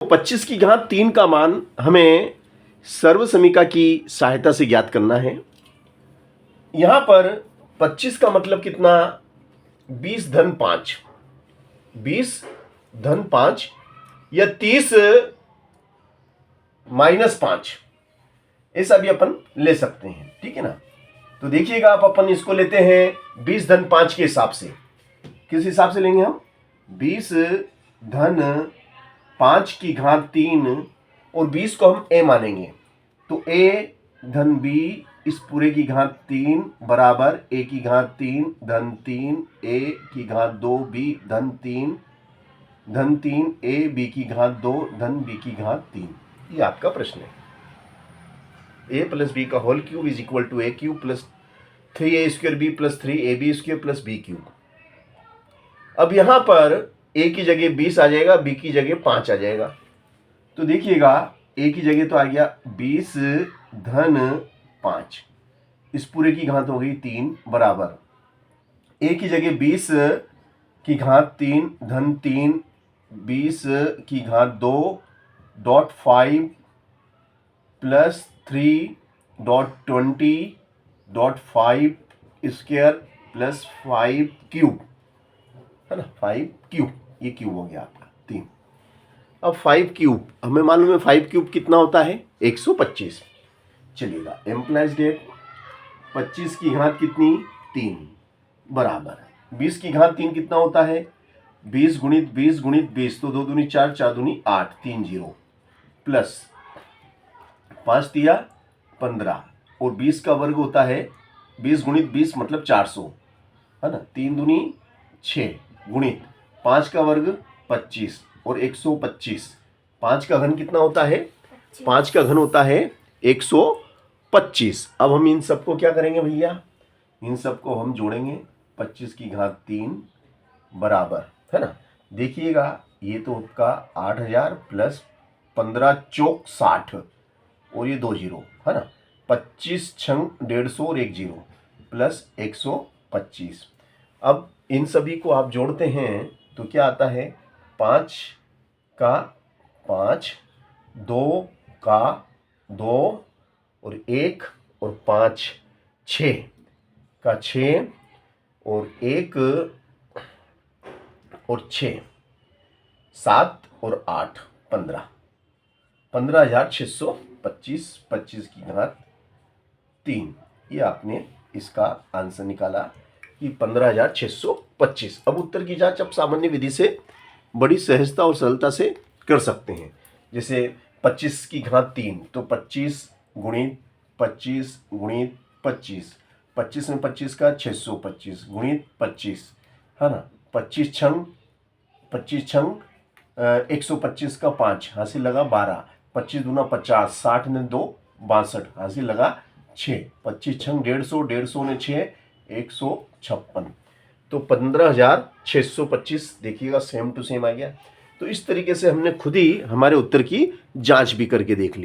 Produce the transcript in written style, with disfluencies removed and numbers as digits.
25 की घात 3 का मान हमें सर्वसमीका की सहायता से ज्ञात करना है। यहां पर 25 का मतलब कितना, 20 धन 5, 20 धन 5 या 30 माइनस 5, ऐसा भी अपन ले सकते हैं, ठीक है ना। तो देखिएगा आप, अपन इसको लेते हैं 20 धन 5 के हिसाब से। किस हिसाब से लेंगे हम, 20 धन 5 की घात 3 और 20 को हम a मानेंगे, तो a धन b इस पूरे की घात 3 बराबर a की घात 3 धन 3 a की घात 2 b धन 3 a b की घात 2 धन b की घात 3। ये आपका प्रश्न है। a प्लस बी का whole cube is equal to a cube plus 3a square b plus 3ab square plus b cube. अब यहां पर a की जगह 20 आ जाएगा, b की जगह 5 आ जाएगा। तो देखिएगा a की जगह तो आ गया 20 धन 5, इस पूरे की घात हो गई 3 बराबर a की जगह 20 की घात 3 धन 3 20 की घात 2 dot 5 plus 3 dot 20 dot 5 square plus 5 cube, है ना, 5 क्यूब, ये क्यूब हो गया आपका 3। अब 5 क्यूब हमें मालूम है, 5 क्यूब कितना होता है, 125। चलिएगा, एम्प्लाइज डेट 25 की घात कितनी, 3 बराबर 20 की घात 3 कितना होता है, 20 गुणित 20 गुणित 20, तो 2 दूनी 4 4 दूनी 8 3 0 प्लस 5 दिया 15 और 20 का वर्ग होता है 20 गुणित 20 मतलब 400, है ना, 3 दूनी 6 गुणित 5 का वर्ग 25 और 125। 5 का घन कितना होता है, 5 का घन होता है 125। अब हम इन सबको क्या करेंगे भैया, इन सबको हम जोड़ेंगे, 25 की घात 3 बराबर, है ना, देखिएगा ये तो आपका 8000 प्लस 15 चौक 60 और ये 2 जीरो, है ना, 25 छंग 150 और 1 जीरो प्लस 125। अब इन सभी को आप जोड़ते हैं तो क्या आता है, 5 का 5, 2 का 2 और 1 और 5 6 का 6 और 1 और 6 7 और 8 15, 15,625, 25 की घात 3। ये आपने इसका आंसर निकाला कि 15,625। अब उत्तर की जांच आप सामान्य विधि से बड़ी सहजता और सरलता से कर सकते हैं। जैसे 25 की घात 3, तो 25 गुणित 25 गुणित 25, 25 में 25 का 625 गुणित 25, है ना, 25 छंग 125 का 5 हासिल लगा 12, 25 दूना 50, 60 ने 2 62 हासिल लगा 6, 25 छंग 150, 150 ने 6 156, तो 15,625। देखिएगा सेम टू सेम आ गया। तो इस तरीके से हमने खुद ही हमारे उत्तर की जांच भी करके देख ली।